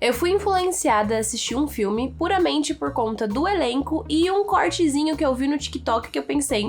Eu fui influenciada a assistir um filme puramente por conta do elenco e um cortezinho que eu vi no TikTok que eu pensei,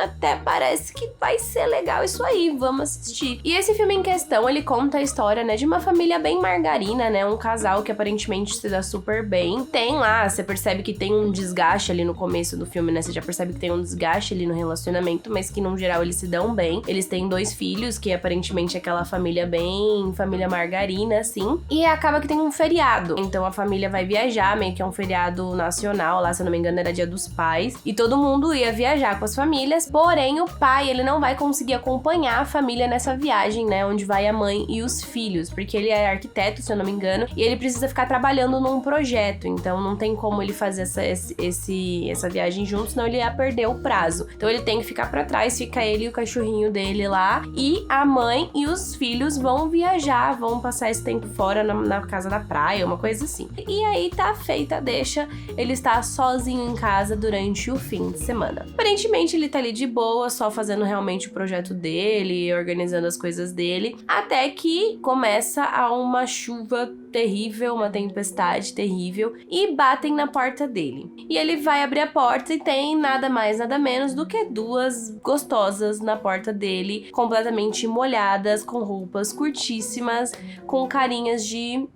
até parece que vai ser legal isso aí, vamos assistir. E esse filme em questão, ele conta a história, né, de uma família bem margarina, né, um casal que aparentemente se dá super bem. Tem lá, você percebe que tem um desgaste ali no começo do filme, né, você já percebe que tem um desgaste ali no relacionamento, mas que no geral eles se dão bem. Eles têm 2 filhos, que aparentemente é aquela família bem, família margarina, assim. E acaba que tem um feriado, então a família vai viajar, meio que é um feriado nacional, lá se eu não me engano era Dia dos Pais, e todo mundo ia viajar com as famílias. Porém, o pai, ele não vai conseguir acompanhar a família nessa viagem, né, onde vai a mãe e os filhos, porque ele é arquiteto, se eu não me engano, e ele precisa ficar trabalhando num projeto, então não tem como ele fazer essa viagem juntos, senão ele ia perder o prazo. Então ele tem que ficar pra trás, fica ele e o cachorrinho dele lá, e a mãe e os filhos vão viajar, vão passar esse tempo fora na casa da praia, uma coisa assim. E aí tá feita, deixa ele estar sozinho em casa durante o fim de semana. Aparentemente ele tá ali de boa, só fazendo realmente o projeto dele, organizando as coisas dele, até que começa a uma chuva terrível, uma tempestade terrível, e batem na porta dele. E ele vai abrir a porta e tem nada mais, nada menos do que 2 gostosas na porta dele, completamente molhadas, com roupas curtíssimas, com carinhas de...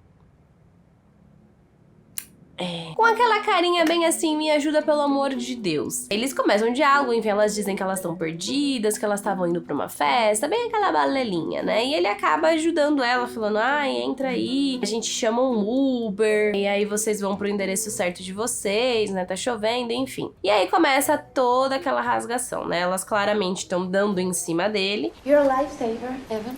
com aquela carinha bem assim, me ajuda pelo amor de Deus. Eles começam um diálogo, enfim, elas dizem que elas estão perdidas, que elas estavam indo pra uma festa, bem aquela balelinha, né? E ele acaba ajudando ela, falando, ai, entra aí, a gente chama um Uber, e aí vocês vão pro endereço certo de vocês, né? Tá chovendo, enfim. E aí começa toda aquela rasgação, né? Elas claramente estão dando em cima dele. You're a lifesaver, Evan.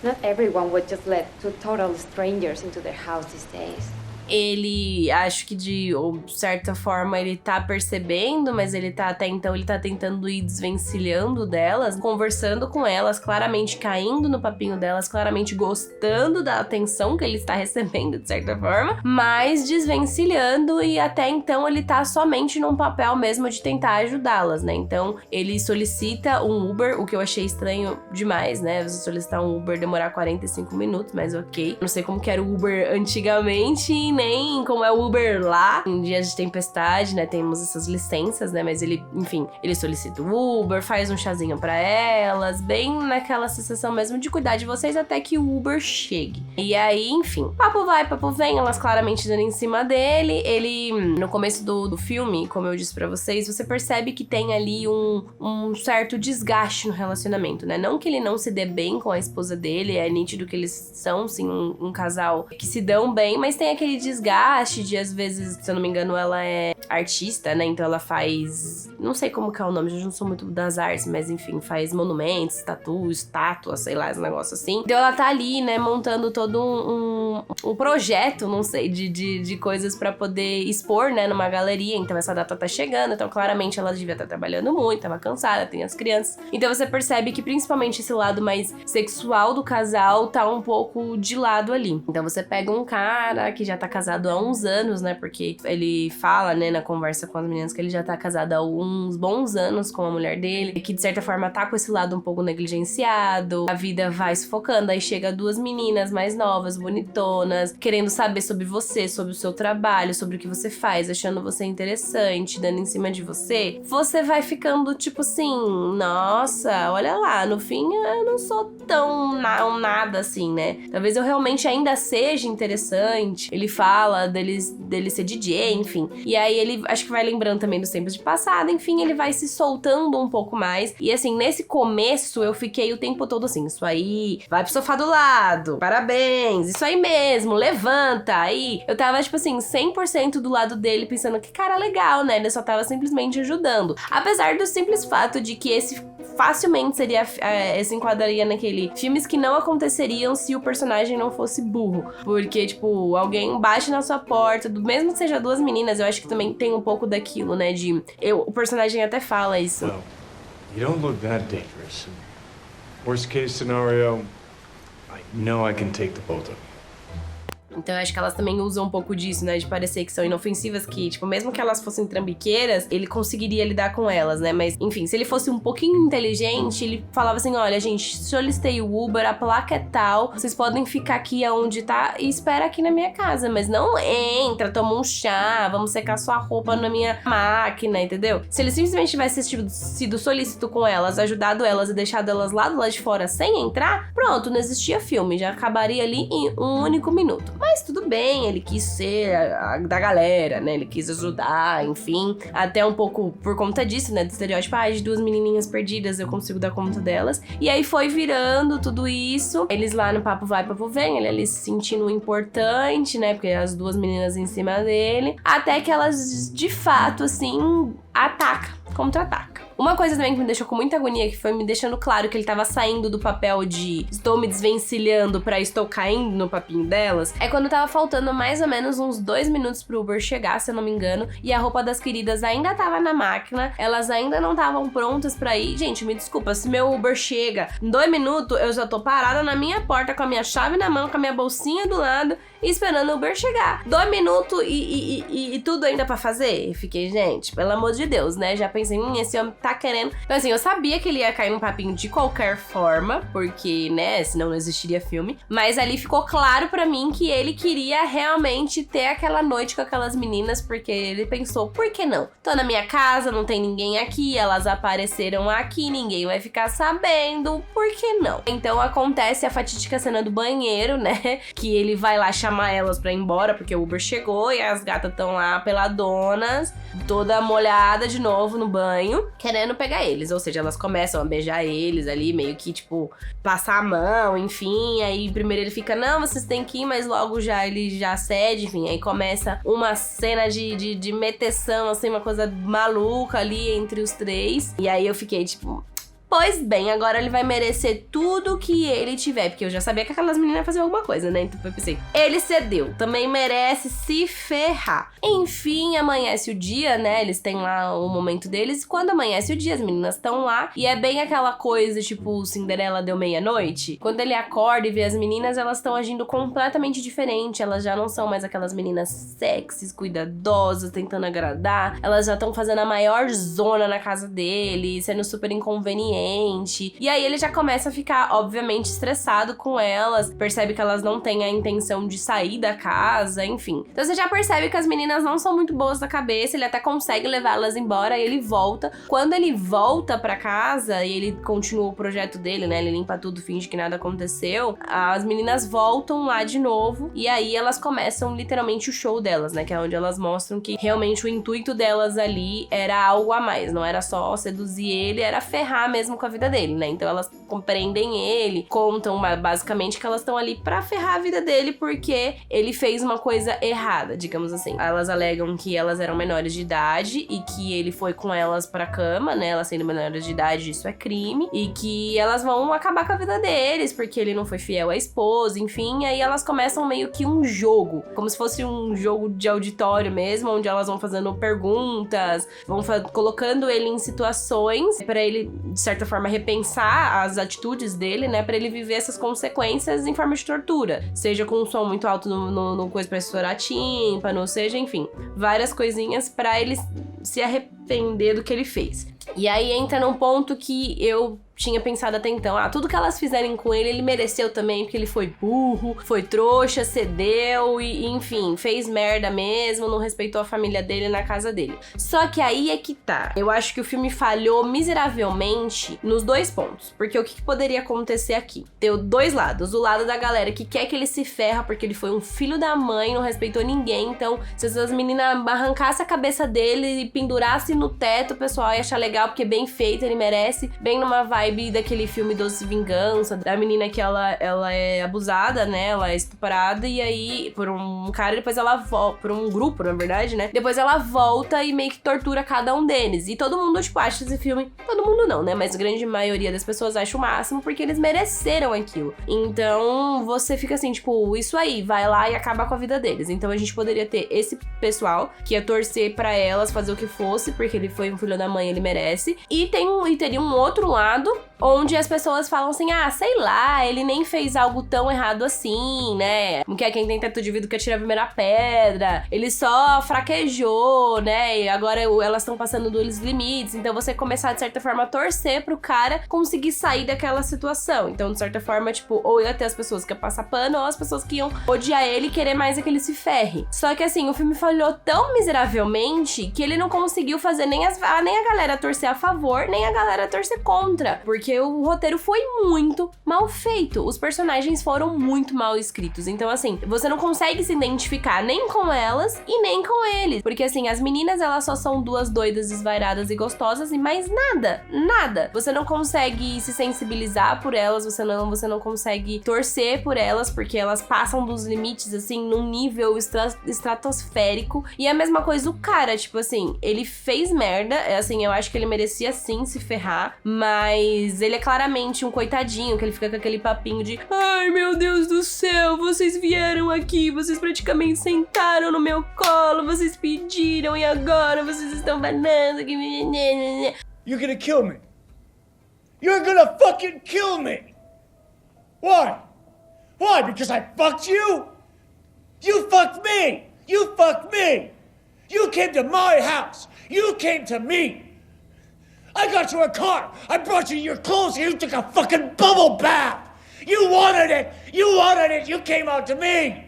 Not everyone would just let 2 total strangers into their house these days. Ele, acho que de certa forma ele tá percebendo, mas ele tá até então, ele tá tentando ir desvencilhando delas, conversando com elas, claramente caindo no papinho delas, claramente gostando da atenção que ele está recebendo de certa forma, mas desvencilhando, e até então ele tá somente num papel mesmo de tentar ajudá-las, né? Então ele solicita um Uber, o que eu achei estranho demais, né? Você solicitar um Uber demorar 45 minutos, mas ok. Não sei como que era o Uber antigamente, nem como é o Uber lá, em dias de tempestade, né, temos essas licenças, né, mas ele, enfim, ele solicita o Uber, faz um chazinho pra elas, bem naquela sensação mesmo de cuidar de vocês até que o Uber chegue. E aí, enfim, papo vai, papo vem, elas claramente dando em cima dele. Ele, no começo do filme, como eu disse pra vocês, você percebe que tem ali um certo desgaste no relacionamento, né, não que ele não se dê bem com a esposa dele, é nítido que eles são, sim, um casal que se dão bem, mas tem aquele desgaste de, às vezes, se eu não me engano, ela é artista, né? Então ela faz... não sei como que é o nome, eu não sou muito das artes, mas enfim, faz monumentos, estátuas, sei lá, esse negócio assim. Então ela tá ali, né, montando todo um projeto, não sei, de coisas pra poder expor, né, numa galeria. Então essa data tá chegando, então claramente ela devia estar trabalhando muito, tava cansada, tem as crianças. Então você percebe que principalmente esse lado mais sexual do casal tá um pouco de lado ali. Então você pega um cara que já tá casado há uns anos, né, porque ele fala, né, na conversa com as meninas que ele já tá casado há uns bons anos com a mulher dele, que de certa forma tá com esse lado um pouco negligenciado, a vida vai sufocando, aí chega 2 meninas mais novas, bonitonas, querendo saber sobre você, sobre o seu trabalho, sobre o que você faz, achando você interessante, dando em cima de você, você vai ficando tipo assim, nossa, olha lá, no fim eu não sou tão nada assim, né, talvez eu realmente ainda seja interessante. Ele fala dele ser DJ, enfim. E aí ele, acho que vai lembrando também dos tempos de passado, enfim, ele vai se soltando um pouco mais. E assim, nesse começo eu fiquei o tempo todo assim, isso aí, vai pro sofá do lado, parabéns, isso aí mesmo, levanta. Aí eu tava, tipo assim, 100% do lado dele, pensando que cara legal, né? Ele só tava simplesmente ajudando. Apesar do simples fato de que esse facilmente seria, se enquadraria naquele filmes que não aconteceriam se o personagem não fosse burro. Porque, tipo, alguém bate na sua porta, mesmo que seja 2 meninas, eu acho que também tem um pouco daquilo, né, o personagem até fala isso. Well, you don't look that dangerous. Worst case scenario, I know I can take the both of you. Então eu acho que elas também usam um pouco disso, né? De parecer que são inofensivas, que, tipo, mesmo que elas fossem trambiqueiras, ele conseguiria lidar com elas, né? Mas, enfim, se ele fosse um pouquinho inteligente, ele falava assim, olha, gente, solicitei o Uber, a placa é tal, vocês podem ficar aqui aonde tá e espera aqui na minha casa, mas não entra, toma um chá, vamos secar sua roupa na minha máquina, entendeu? Se ele simplesmente tivesse sido solícito com elas, ajudado elas e deixado elas lá do lado de fora sem entrar, pronto, não existia filme, já acabaria ali em um único minuto. Mas tudo bem, ele quis ser da galera, né? Ele quis ajudar, enfim. Até um pouco por conta disso, né? Do estereótipo, de 2 menininhas perdidas, eu consigo dar conta delas. E aí foi virando tudo isso. Eles lá no papo vai, papo vem, ele ali se sentindo importante, né? Porque as 2 meninas em cima dele. Até que elas, de fato, assim, contra-ataca. Uma coisa também que me deixou com muita agonia, que foi me deixando claro que ele tava saindo do papel de estou me desvencilhando pra estou caindo no papinho delas, é quando tava faltando mais ou menos uns 2 minutos pro Uber chegar, se eu não me engano, e a roupa das queridas ainda tava na máquina, elas ainda não estavam prontas pra ir. Gente, me desculpa, se meu Uber chega em 2 minutos, eu já tô parada na minha porta com a minha chave na mão, com a minha bolsinha do lado, esperando o Uber chegar. 2 minutos e tudo ainda pra fazer? E fiquei, gente, pelo amor de Deus, né? Já pensei, esse homem tá querendo... Então, assim, eu sabia que ele ia cair num papinho de qualquer forma, porque, né, senão não existiria filme. Mas ali ficou claro pra mim que ele queria realmente ter aquela noite com aquelas meninas, porque ele pensou, por que não? Tô na minha casa, não tem ninguém aqui, elas apareceram aqui, ninguém vai ficar sabendo, por que não? Então acontece a fatídica cena do banheiro, né? Que ele vai lá chamar elas pra ir embora, porque o Uber chegou e as gatas estão lá peladonas, toda molhada de novo no banho, querendo pegar eles. Ou seja, elas começam a beijar eles ali, meio que, tipo, passar a mão, enfim. Aí primeiro ele fica, não, vocês têm que ir, mas logo já ele já cede, enfim. Aí começa uma cena de meteção, assim, uma coisa maluca ali entre os 3. E aí eu fiquei, tipo... Pois bem, agora ele vai merecer tudo que ele tiver, porque eu já sabia que aquelas meninas iam fazer alguma coisa, né? Então eu pensei, ele cedeu, também merece se ferrar. Enfim, amanhece o dia, né? Eles têm lá o momento deles, e quando amanhece o dia, as meninas estão lá, e é bem aquela coisa, tipo, Cinderela deu meia-noite. Quando ele acorda e vê as meninas, elas estão agindo completamente diferente, elas já não são mais aquelas meninas sexys, cuidadosas, tentando agradar, elas já estão fazendo a maior zona na casa dele, sendo super inconveniente. E aí ele já começa a ficar, obviamente, estressado com elas, percebe que elas não têm a intenção de sair da casa, enfim. Então você já percebe que as meninas não são muito boas da cabeça, ele até consegue levá-las embora e ele volta. Quando ele volta pra casa e ele continua o projeto dele, né, ele limpa tudo, finge que nada aconteceu, as meninas voltam lá de novo e aí elas começam literalmente o show delas, né, que é onde elas mostram que realmente o intuito delas ali era algo a mais, não era só seduzir ele, era ferrar mesmo com a vida dele, né? Então elas compreendem ele, contam basicamente que elas estão ali pra ferrar a vida dele porque ele fez uma coisa errada, digamos assim. Elas alegam que elas eram menores de idade e que ele foi com elas pra cama, né? Elas sendo menores de idade, isso é crime. E que elas vão acabar com a vida deles porque ele não foi fiel à esposa, enfim. Aí elas começam meio que um jogo, como se fosse um jogo de auditório mesmo, onde elas vão fazendo perguntas, vão colocando ele em situações pra ele, de certa forma, repensar as atitudes dele, né, pra ele viver essas consequências em forma de tortura, seja com um som muito alto no coisa pra estourar tímpano, seja, enfim, várias coisinhas pra ele se arrepender do que ele fez. E aí entra num ponto que eu tinha pensado até então, tudo que elas fizerem com ele, ele mereceu também, porque ele foi burro, foi trouxa, cedeu e enfim, fez merda mesmo, não respeitou a família dele na casa dele. Só que aí é que tá. Eu acho que o filme falhou miseravelmente nos 2 pontos, porque o que poderia acontecer aqui? Deu 2 lados. O lado da galera que quer que ele se ferra porque ele foi um filho da mãe, não respeitou ninguém, então se essas meninas arrancassem a cabeça dele e pendurassem no teto, o pessoal ia achar legal, porque bem feito, ele merece, bem numa vibe daquele filme Doce Vingança, da menina que ela é abusada, né, ela é estuprada, e aí, por um cara, depois ela volta, por um grupo, na verdade, né, depois ela volta e meio que tortura cada um deles, e todo mundo, tipo, acha esse filme, todo mundo não, né, mas a grande maioria das pessoas acha o máximo, porque eles mereceram aquilo. Então, você fica assim, tipo, isso aí, vai lá e acaba com a vida deles. Então a gente poderia ter esse pessoal que ia torcer pra elas, fazer o que fosse, porque ele foi um filho da mãe, ele merece, e teria um outro lado, onde as pessoas falam assim, sei lá, ele nem fez algo tão errado assim, né? Que é quem tem teto de vidro que atira a primeira pedra, ele só fraquejou, né? E agora elas estão passando dos limites, então você começar, de certa forma, a torcer pro cara conseguir sair daquela situação. Então, de certa forma, tipo, ou ia ter as pessoas que iam passar pano, ou as pessoas que iam odiar ele e querer mais é que ele se ferre. Só que, assim, o filme falhou tão miseravelmente que ele não conseguiu fazer nem a galera torcer a favor, nem a galera torcer contra. Porque o roteiro foi muito mal feito. Os personagens foram muito mal escritos. Então, assim, você não consegue se identificar nem com elas e nem com eles. Porque, assim, as meninas, elas só são duas doidas, desvairadas e gostosas e mais nada. Você não consegue se sensibilizar por elas, você não consegue torcer por elas, porque elas passam dos limites, assim, num nível estratosférico. E a mesma coisa o cara, tipo assim, ele fez merda, assim, eu acho que ele merecia sim se ferrar, mas ele é claramente um coitadinho, que ele fica com aquele papinho de ai, meu Deus do céu, vocês vieram aqui, vocês praticamente sentaram no meu colo, vocês pediram e agora vocês estão banando. You're gonna kill me. You're gonna fucking kill me. Why? Why? Because I fucked you? You fucked me. You fucked me. You came to my house. You came to me. I got you a car. I brought you your clothes. You took a fucking bubble bath. You wanted it. You wanted it. You came out to me.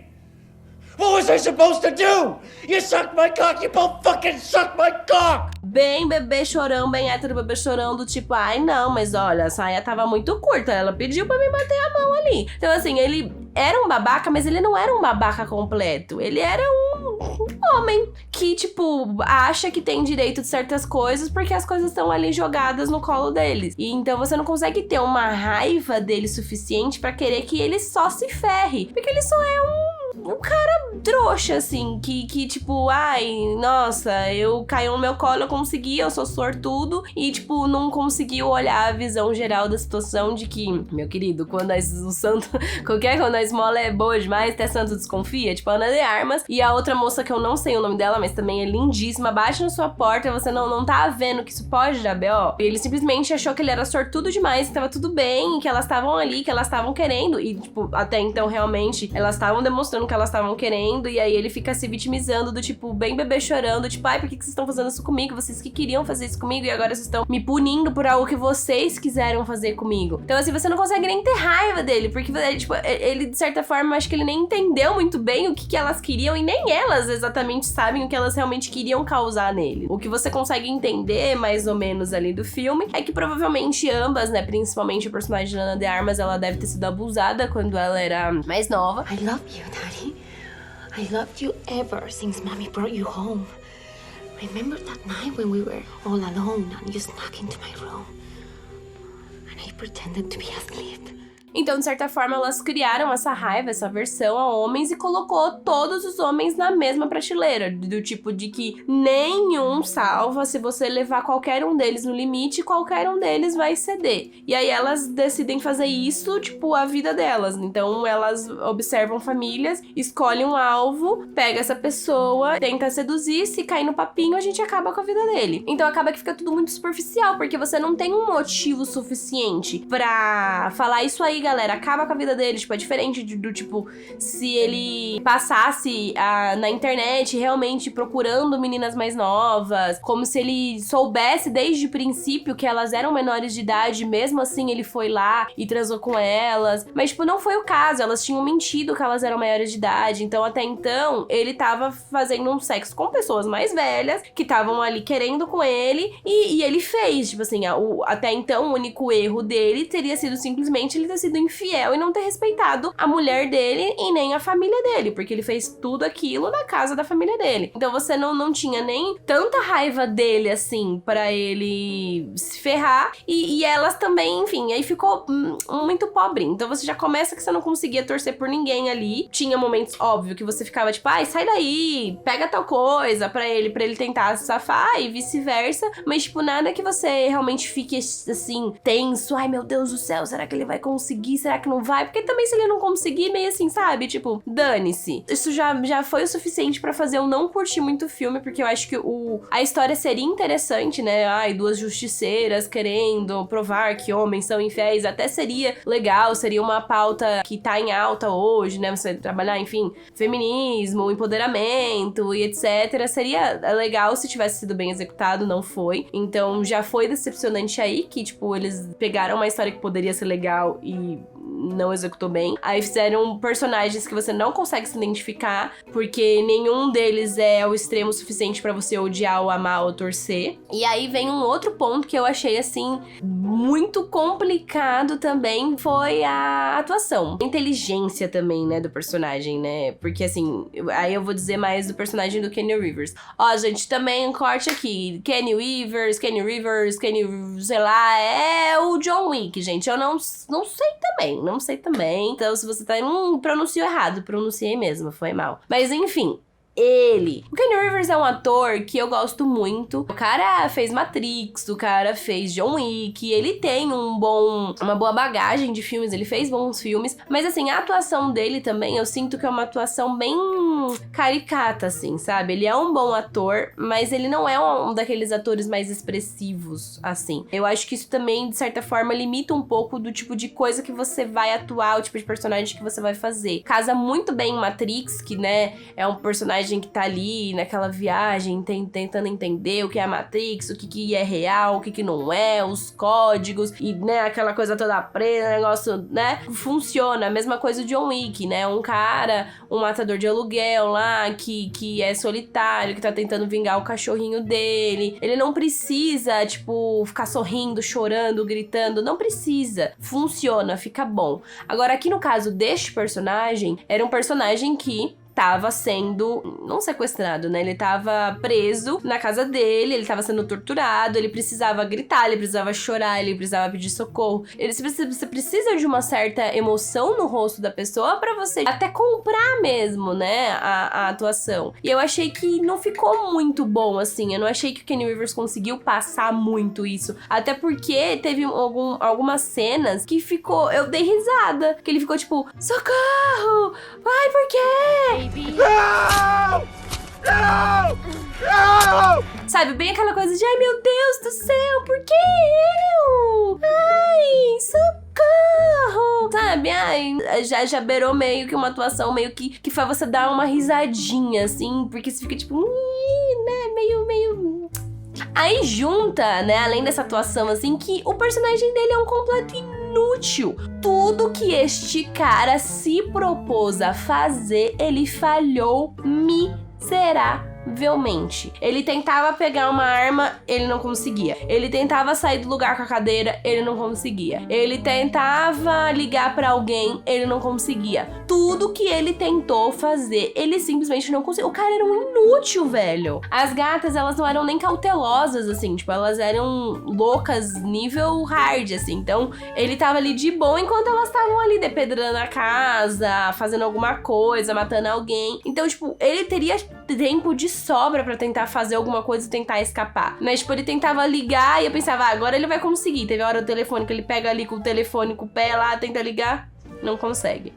What was I supposed to do? You sucked my cock. You both fucking sucked my cock. Bem bebê chorão, bem hétero bebê chorão, do tipo, ai não, mas olha, a saia tava muito curta, ela pediu pra me bater a mão ali. Então assim, ele era um babaca, mas ele não era um babaca completo, ele era um homem que, tipo, acha que tem direito de certas coisas porque as coisas estão ali jogadas no colo deles. E então você não consegue ter uma raiva dele suficiente pra querer que ele só se ferre, porque ele só é um cara trouxa, assim, que tipo, ai, nossa, eu caí no meu colo, eu consegui, eu sou sortudo, e, tipo, não conseguiu olhar a visão geral da situação de que, meu querido, quando o santo, quando a esmola é boa demais, até santo desconfia, tipo, a Ana de Armas, e a outra moça que eu não sei o nome dela, mas também é lindíssima, bate na sua porta, você não tá vendo que isso pode dar B.O. Ele simplesmente achou que ele era sortudo demais, que tava tudo bem, que elas estavam ali, que elas estavam querendo, e, tipo, até então, realmente, elas estavam demonstrando que elas estavam querendo, e aí ele fica se vitimizando do tipo, bem bebê chorando, tipo, ai, por que vocês estão fazendo isso comigo? Vocês que queriam fazer isso comigo e agora vocês estão me punindo por algo que vocês quiseram fazer comigo. Então, assim, você não consegue nem ter raiva dele, porque, tipo, ele, de certa forma, acho que ele nem entendeu muito bem o que elas queriam e nem elas exatamente sabem o que elas realmente queriam causar nele. O que você consegue entender, mais ou menos, ali do filme, é que provavelmente ambas, né, principalmente a personagem de Ana de Armas, ela deve ter sido abusada quando ela era mais nova. I love you, Daddy. I loved you ever since Mommy brought you home. Remember that night when we were all alone and you snuck into my room? And I pretended to be asleep. Então, de certa forma, elas criaram essa raiva, essa aversão a homens e colocou todos os homens na mesma prateleira, do tipo de que nenhum salva, se você levar qualquer um deles no limite, qualquer um deles vai ceder. E aí elas decidem fazer isso, tipo, a vida delas. Então, elas observam famílias, escolhem um alvo, pega essa pessoa, tenta seduzir, se cair no papinho, a gente acaba com a vida dele. Então, acaba que fica tudo muito superficial, porque você não tem um motivo suficiente pra falar isso aí, galera, acaba com a vida dele. Tipo, é diferente do tipo, se ele passasse na internet realmente procurando meninas mais novas, como se ele soubesse desde o princípio que elas eram menores de idade, mesmo assim ele foi lá e transou com elas. Mas, tipo, não foi o caso, elas tinham mentido que elas eram maiores de idade, então até então ele tava fazendo um sexo com pessoas mais velhas, que estavam ali querendo com ele, e ele fez, tipo assim, até então o único erro dele teria sido simplesmente ele ter sido infiel e não ter respeitado a mulher dele e nem a família dele, porque ele fez tudo aquilo na casa da família dele. Então você não tinha nem tanta raiva dele, assim, pra ele se ferrar, e elas também, enfim, aí ficou muito pobre. Então você já começa que você não conseguia torcer por ninguém ali. Tinha momentos, óbvio, que você ficava tipo, ai, sai daí, pega tal coisa pra ele tentar se safar e vice-versa, mas, tipo, nada que você realmente fique, assim, tenso, ai, meu Deus do céu, será que ele vai conseguir conseguir? Será que não vai? Porque também se ele não conseguir, meio assim, sabe? Tipo, dane-se. Isso já foi o suficiente pra fazer eu não curtir muito o filme, porque eu acho que a história seria interessante, né? Ai, duas justiceiras querendo provar que homens são infiéis, até seria legal, seria uma pauta que tá em alta hoje, né? Você trabalhar, enfim, feminismo, empoderamento e etc. Seria legal se tivesse sido bem executado, não foi. Então já foi decepcionante aí que, tipo, eles pegaram uma história que poderia ser legal e não executou bem. Aí fizeram personagens que você não consegue se identificar, porque nenhum deles é ao extremo suficiente pra você odiar ou amar ou torcer. E aí vem um outro ponto que eu achei, assim, muito complicado também, foi a atuação. A inteligência também, né, do personagem, né? Porque, assim, aí eu vou dizer mais do personagem do Kenny Rivers. Ó, gente, também um corte aqui. Kenny Rivers, sei lá, é o John Wick, gente. Eu não sei também. Não sei também. Então, se você tá... pronunciou errado. Pronunciei mesmo. Foi mal. Mas, enfim... O Kenny Rivers é um ator que eu gosto muito. O cara fez Matrix, o cara fez John Wick, ele tem uma boa bagagem de filmes, ele fez bons filmes, mas assim, a atuação dele também, eu sinto que é uma atuação bem caricata, assim, sabe? Ele é um bom ator, mas ele não é um daqueles atores mais expressivos, assim. Eu acho que isso também, de certa forma, limita um pouco do tipo de coisa que você vai atuar, o tipo de personagem que você vai fazer. Casa muito bem em Matrix, que, né, é um personagem que tá ali naquela viagem tentando entender o que é a Matrix, o que é real, o que não é, os códigos e, né, aquela coisa toda preta, negócio, né, funciona. A mesma coisa do John Wick, né, um matador de aluguel lá que é solitário, que tá tentando vingar o cachorrinho dele. Ele não precisa, tipo, ficar sorrindo, chorando, gritando, não precisa. Funciona, fica bom. Agora, aqui no caso deste personagem, era um personagem que tava sendo, não sequestrado, né? Ele tava preso na casa dele, ele tava sendo torturado, ele precisava gritar, ele precisava chorar, ele precisava pedir socorro. Você precisa de uma certa emoção no rosto da pessoa pra você até comprar mesmo, né? A atuação. E eu achei que não ficou muito bom, assim. Eu não achei que o Kenny Rivers conseguiu passar muito isso. Até porque teve algumas cenas que ficou... Eu dei risada. Que ele ficou tipo, socorro! Ai, por quê? No! No! No! Sabe, bem aquela coisa de, ai, meu Deus do céu, por que eu? Ai, socorro! Sabe, ai, já beirou meio que uma atuação meio que faz você dar uma risadinha, assim, porque você fica tipo, né, meio... Aí junta, né, além dessa atuação, assim, que o personagem dele é um completo inútil. Tudo que este cara se propôs a fazer, ele falhou miseravelmente. Ele tentava pegar uma arma, ele não conseguia. Ele tentava sair do lugar com a cadeira, ele não conseguia. Ele tentava ligar pra alguém, ele não conseguia. Tudo que ele tentou fazer, ele simplesmente não conseguiu. O cara era um inútil, velho. As gatas, elas não eram nem cautelosas, assim, tipo, elas eram loucas nível hard, assim. Então, ele tava ali de boa enquanto elas estavam ali depedrando a casa, fazendo alguma coisa, matando alguém. Então, tipo, ele teria tempo de sobra pra tentar fazer alguma coisa e tentar escapar. Mas, tipo, ele tentava ligar e eu pensava, agora ele vai conseguir. Teve a hora do telefone que ele pega ali com o telefone, com o pé lá, tenta ligar, não consegue.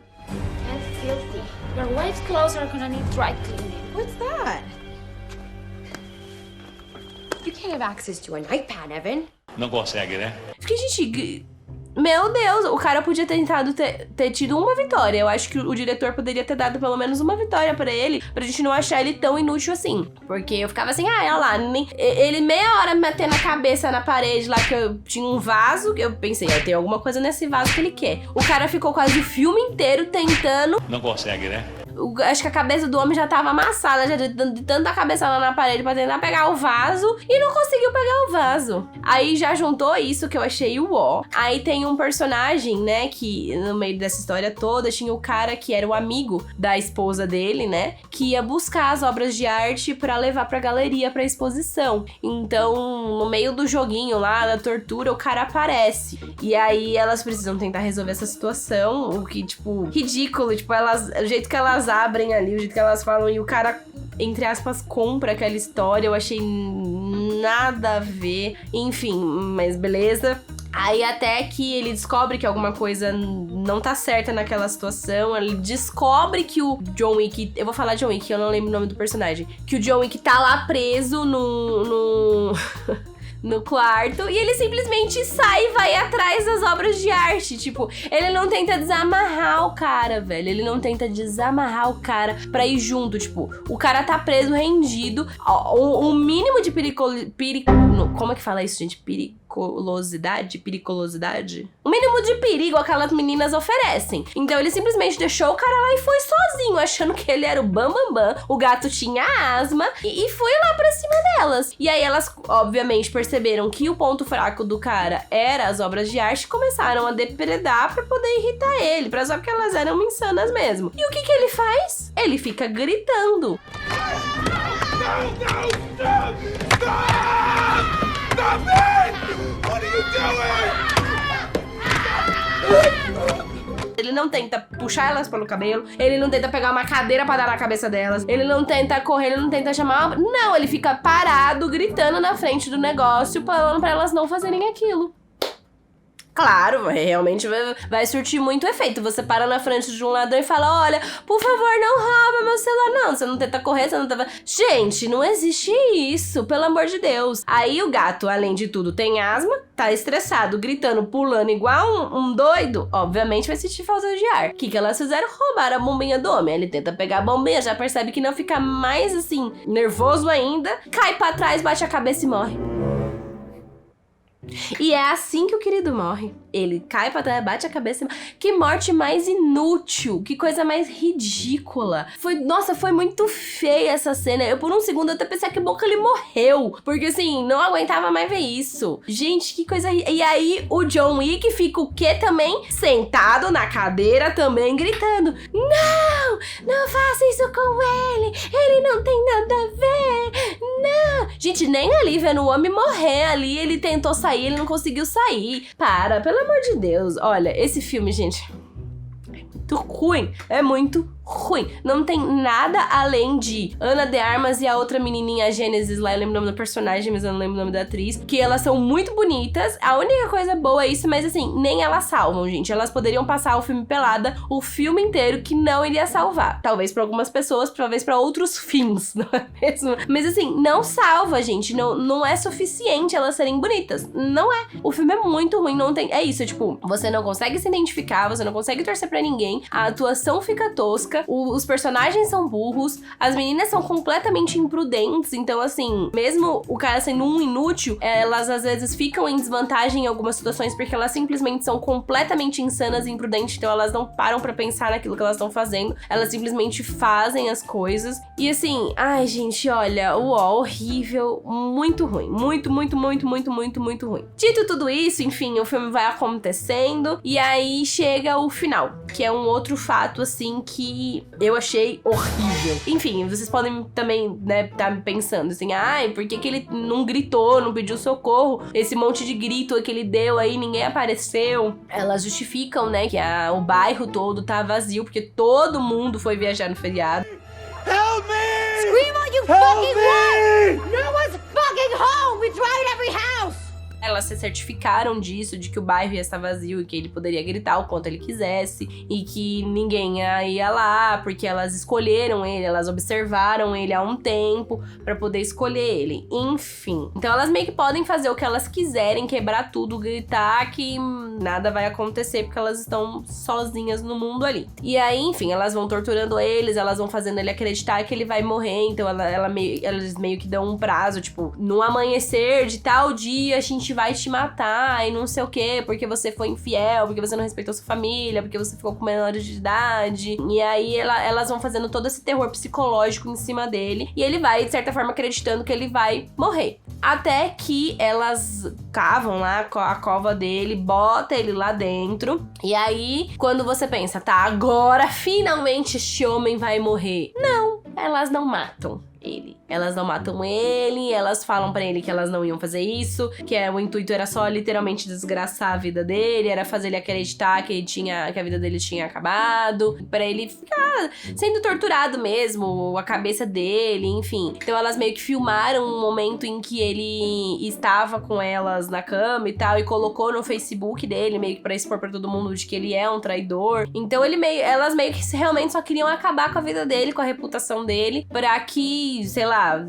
That's filthy. Your wife's clothes are gonna need dry cleaning. What's that? You can't have access to an iPad, Evan. Não consegue, né? Fiquei, gente... Meu Deus, o cara podia ter tentado ter tido uma vitória. Eu acho que o diretor poderia ter dado pelo menos uma vitória pra ele, pra gente não achar ele tão inútil assim. Porque eu ficava assim, olha lá, ele meia hora metendo a cabeça na parede lá, que eu tinha um vaso, que eu pensei, tem alguma coisa nesse vaso que ele quer. O cara ficou quase o filme inteiro tentando... Não consegue, né? Acho que a cabeça do homem já tava amassada, já de tanta cabeçada na parede pra tentar pegar o vaso, e não conseguiu pegar o vaso. Aí já juntou isso que eu achei o ó. Aí tem um personagem, né, que no meio dessa história toda tinha o cara que era o amigo da esposa dele, né, que ia buscar as obras de arte pra levar pra galeria, pra exposição. Então, no meio do joguinho lá, da tortura, o cara aparece. E aí elas precisam tentar resolver essa situação, o que, tipo, ridículo, tipo, o jeito que elas abrem ali, o jeito que elas falam, e o cara, entre aspas, compra aquela história. Eu achei nada a ver. Enfim, mas beleza. Aí até que ele descobre que alguma coisa não tá certa naquela situação. Ele descobre que o John Wick... Eu vou falar John Wick, eu não lembro o nome do personagem. Que o John Wick tá lá preso no quarto, e ele simplesmente sai e vai atrás das obras de arte. Tipo, ele não tenta desamarrar o cara, velho. Ele não tenta desamarrar o cara pra ir junto. Tipo, o cara tá preso, rendido. O mínimo de como é que fala isso, gente? Periculosidade? O mínimo de perigo aquelas meninas oferecem. Então ele simplesmente deixou o cara lá e foi sozinho, achando que ele era o bambambam. O gato tinha asma e foi lá pra cima delas. E aí elas, obviamente, perceberam que o ponto fraco do cara era as obras de arte e começaram a depredar pra poder irritar ele, pra só que elas eram insanas mesmo. E o que ele faz? Ele fica gritando. Ele não tenta puxar elas pelo cabelo, ele não tenta pegar uma cadeira pra dar na cabeça delas, ele não tenta correr, ele não tenta chamar... Não, ele fica parado, gritando na frente do negócio, falando pra elas não fazerem aquilo. Claro, realmente vai surtir muito efeito. Você para na frente de um ladrão e fala, olha, por favor, não rouba meu celular. Não, você não tenta correr, você não tenta... Gente, não existe isso, pelo amor de Deus. Aí o gato, além de tudo, tem asma, tá estressado, gritando, pulando igual um doido. Obviamente vai sentir falta de ar. O que elas fizeram? Roubaram a bombinha do homem. Ele tenta pegar a bombinha, já percebe que não, fica mais, assim, nervoso ainda. Cai pra trás, bate a cabeça e morre. E é assim que o querido morre. Ele cai pra trás, bate a cabeça. Que morte mais inútil. Que coisa mais ridícula. Nossa, foi muito feia essa cena. Eu, por um segundo, até pensei que bom que ele morreu. Porque, assim, não aguentava mais ver isso. Gente, que coisa... E aí, o John Wick fica o quê também? Sentado na cadeira também, gritando. Não faça isso com ele. Ele não tem nada a ver. Não. Gente, nem ali, vendo o homem morrer ali, ele tentou sair, ele não conseguiu sair. Para, pelo amor de Deus. Olha, esse filme, gente, é muito ruim. É muito ruim. Não tem nada além de Ana de Armas e a outra menininha, a Gênesis lá, eu lembro o nome do personagem, mas eu não lembro o nome da atriz, que elas são muito bonitas. A única coisa boa é isso, mas assim, nem elas salvam, gente. Elas poderiam passar o filme pelada o filme inteiro, que não iria salvar. Talvez pra algumas pessoas, talvez pra outros fins, não é mesmo? Mas assim, não salva, gente. Não é suficiente elas serem bonitas. Não é. O filme é muito ruim, não tem... É isso, tipo, você não consegue se identificar, você não consegue torcer pra ninguém, a atuação fica tosca, os personagens são burros, as meninas são completamente imprudentes, então assim, mesmo o cara sendo um inútil, elas às vezes ficam em desvantagem em algumas situações porque elas simplesmente são completamente insanas e imprudentes, então elas não param pra pensar naquilo que elas estão fazendo, elas simplesmente fazem as coisas, e assim, ai gente, olha, horrível, muito ruim, muito ruim. Dito tudo isso, enfim, o filme vai acontecendo, e aí chega o final, que é um outro fato, assim, que eu achei horrível. Enfim, vocês podem também, né, tá pensando assim, ai, por que ele não gritou, não pediu socorro? Esse monte de grito que ele deu aí, ninguém apareceu. Elas justificam, né, que o bairro todo tá vazio, porque todo mundo foi viajar no feriado. Help me! Scream all you fucking want! No one's fucking home! We tried every house! Elas se certificaram disso, de que o bairro ia estar vazio e que ele poderia gritar o quanto ele quisesse e que ninguém ia lá, porque elas escolheram ele, elas observaram ele há um tempo pra poder escolher ele. Enfim. Então elas meio que podem fazer o que elas quiserem, quebrar tudo, gritar, que nada vai acontecer porque elas estão sozinhas no mundo ali. E aí, enfim, elas vão torturando eles, elas vão fazendo ele acreditar que ele vai morrer, então eles meio que dão um prazo, tipo, no amanhecer de tal dia a gente vai te matar e não sei o quê, porque você foi infiel, porque você não respeitou sua família, porque você ficou com menores de idade. E aí elas vão fazendo todo esse terror psicológico em cima dele, e ele vai, de certa forma, acreditando que ele vai morrer. Até que elas cavam lá a cova dele, bota ele lá dentro, e aí, quando você pensa, tá, agora finalmente este homem vai morrer. Não, elas não matam. ele. Elas não matam ele, elas falam pra ele que elas não iam fazer isso, que o intuito era só literalmente desgraçar a vida dele, era fazer ele acreditar que a vida dele tinha acabado, pra ele ficar sendo torturado mesmo, a cabeça dele, enfim. Então elas meio que filmaram um momento em que ele estava com elas na cama e tal, e colocou no Facebook dele, meio que pra expor pra todo mundo de que ele é um traidor. Então elas meio que realmente só queriam acabar com a vida dele, com a reputação dele, pra que, sei lá,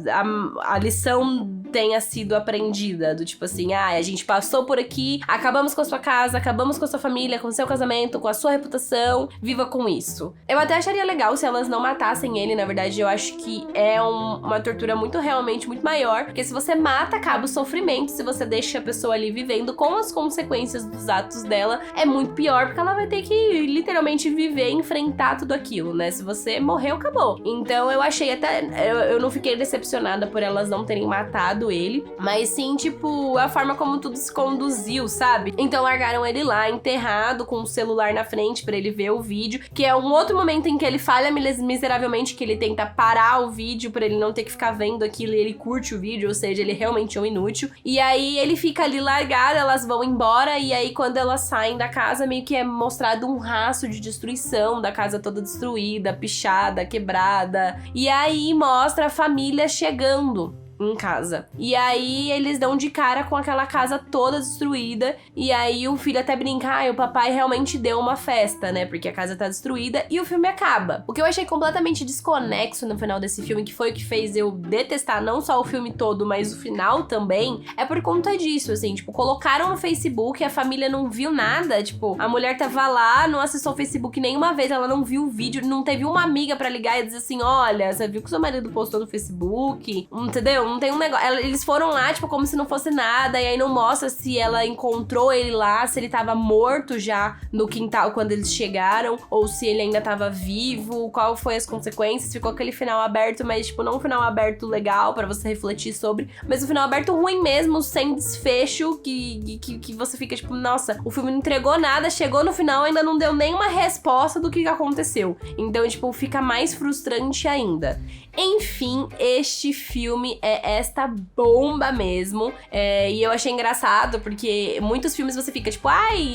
a lição tenha sido aprendida, do tipo assim, a gente passou por aqui, acabamos com a sua casa, acabamos com a sua família, com o seu casamento, com a sua reputação, viva com isso. Eu até acharia legal se elas não matassem ele, na verdade eu acho que é uma tortura realmente muito maior, porque se você mata, acaba o sofrimento, se você deixa a pessoa ali vivendo com as consequências dos atos dela, é muito pior, porque ela vai ter que literalmente viver e enfrentar tudo aquilo, né? Se você morreu, acabou. Então eu achei até, eu não fiquei decepcionada por elas não terem matado ele, mas sim, tipo, a forma como tudo se conduziu, sabe? Então largaram ele lá, enterrado, com o celular na frente pra ele ver o vídeo, que é um outro momento em que ele falha miseravelmente, que ele tenta parar o vídeo pra ele não ter que ficar vendo aquilo e ele curte o vídeo, ou seja, ele realmente é um inútil. E aí ele fica ali largado, elas vão embora, e aí quando elas saem da casa, meio que é mostrado um rastro de destruição da casa toda destruída, pichada, quebrada. E aí mostra a família chegando em casa. E aí eles dão de cara com aquela casa toda destruída, e aí o filho até brinca, o papai realmente deu uma festa, né, porque a casa tá destruída, e o filme acaba. O que eu achei completamente desconexo no final desse filme, que foi o que fez eu detestar não só o filme todo, mas o final também, é por conta disso, assim, tipo, colocaram no Facebook, a família não viu nada, tipo, a mulher tava lá, não acessou o Facebook nenhuma vez, ela não viu o vídeo, não teve uma amiga pra ligar e dizer assim, olha, você viu que seu marido postou no Facebook, entendeu? Não tem um negócio. Eles foram lá, tipo, como se não fosse nada. E aí não mostra se ela encontrou ele lá, se ele tava morto já no quintal quando eles chegaram, ou se ele ainda tava vivo, qual foi as consequências. Ficou aquele final aberto, mas, tipo, não um final aberto legal pra você refletir sobre, mas um final aberto ruim mesmo, sem desfecho, que você fica, tipo, nossa, o filme não entregou nada, chegou no final, ainda não deu nenhuma resposta do que aconteceu. Então, tipo, fica mais frustrante ainda. Enfim, este filme é esta bomba mesmo, e eu achei engraçado, porque muitos filmes você fica tipo,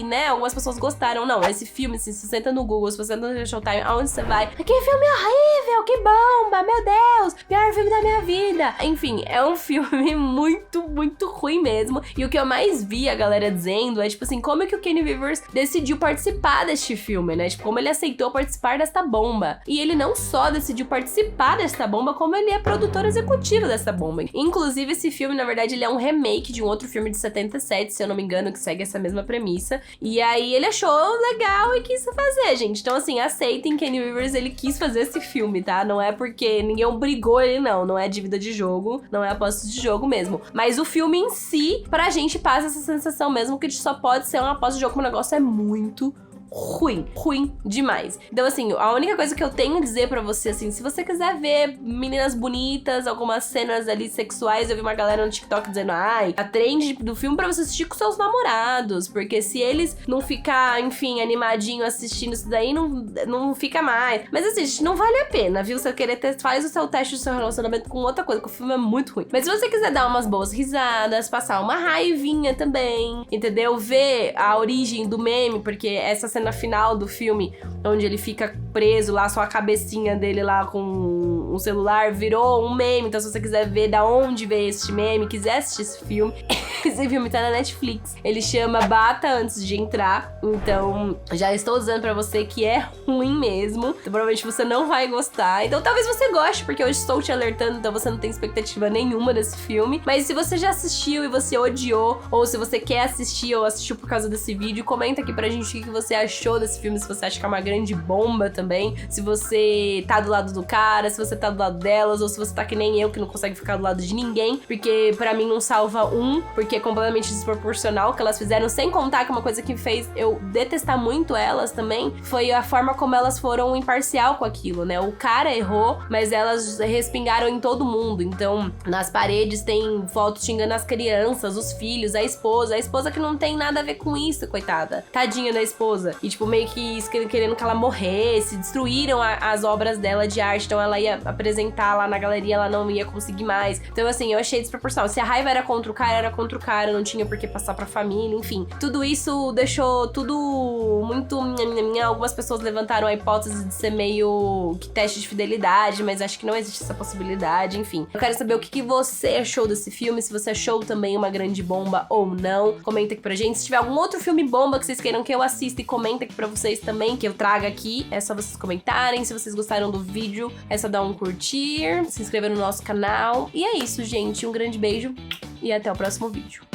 né, algumas pessoas gostaram. Não, esse filme, se você senta no Google, se você senta no Showtime, aonde você vai? Que filme horrível, que bomba, meu Deus, pior filme da minha vida. Enfim, é um filme muito, muito ruim mesmo, e o que eu mais vi a galera dizendo é, tipo assim, como é que o Kenny Rivers decidiu participar deste filme, né, tipo, como ele aceitou participar desta bomba. E ele não só decidiu participar desta bomba, como ele é produtor executivo dessa bomba. Inclusive, esse filme, na verdade, ele é um remake de um outro filme de 77, se eu não me engano, que segue essa mesma premissa. E aí ele achou legal e quis fazer, gente. Então, assim, aceitem, Kenny Rivers, ele quis fazer esse filme, tá? Não é porque ninguém obrigou ele, não é dívida de jogo, não é aposta de jogo mesmo. Mas o filme em si, pra gente, passa essa sensação mesmo que só pode ser uma aposta de jogo, porque o negócio é muito ruim demais. Então, assim, a única coisa que eu tenho a dizer pra você, assim, se você quiser ver meninas bonitas, algumas cenas ali sexuais, eu vi uma galera no TikTok dizendo, a trend do filme pra você assistir com seus namorados, porque se eles não ficar, enfim, animadinho assistindo isso daí, não fica mais. Mas, assim, gente, não vale a pena, viu? Se você querer faz o seu teste do seu relacionamento com outra coisa, que o filme é muito ruim. Mas se você quiser dar umas boas risadas, passar uma raivinha também, entendeu? Ver a origem do meme, porque essa cena final do filme, onde ele fica preso lá, só a cabecinha dele lá com um celular, virou um meme. Então, se você quiser ver da onde veio este meme, quiser assistir esse filme tá na Netflix. Ele chama Bata Antes de Entrar. Então, já estou dizendo pra você que é ruim mesmo. Então, provavelmente você não vai gostar. Então, talvez você goste, porque eu estou te alertando, então você não tem expectativa nenhuma desse filme. Mas se você já assistiu e você odiou, ou se você quer assistir ou assistiu por causa desse vídeo, comenta aqui pra gente o que você achou desse filme, se você acha que é uma grande bomba também, se você tá do lado do cara, se você tá do lado delas, ou se você tá que nem eu, que não consegue ficar do lado de ninguém, porque pra mim não salva porque é completamente desproporcional o que elas fizeram, sem contar que uma coisa que fez eu detestar muito elas também, foi a forma como elas foram imparcial com aquilo, né? O cara errou, mas elas respingaram em todo mundo. Então, nas paredes tem fotos xingando as crianças, os filhos, a esposa que não tem nada a ver com isso, coitada. Tadinha da esposa. E, tipo, meio que querendo que ela morresse, destruíram as obras dela de arte, então ela ia apresentar lá na galeria, ela não ia conseguir mais. Então, assim, eu achei desproporcional. Se a raiva era contra o cara, era contra o cara, não tinha por que passar pra família, enfim. Tudo isso deixou tudo muito... Algumas pessoas levantaram a hipótese de ser meio que teste de fidelidade, mas acho que não existe essa possibilidade, enfim. Eu quero saber o que você achou desse filme, se você achou também uma grande bomba ou não. Comenta aqui pra gente. Se tiver algum outro filme bomba que vocês queiram que eu assista, e comenta aqui pra vocês também, que eu traga aqui. É só vocês comentarem. Se vocês gostaram do vídeo, é só dar um curtir, se inscrever no nosso canal. E é isso, gente. Um grande beijo e até o próximo vídeo.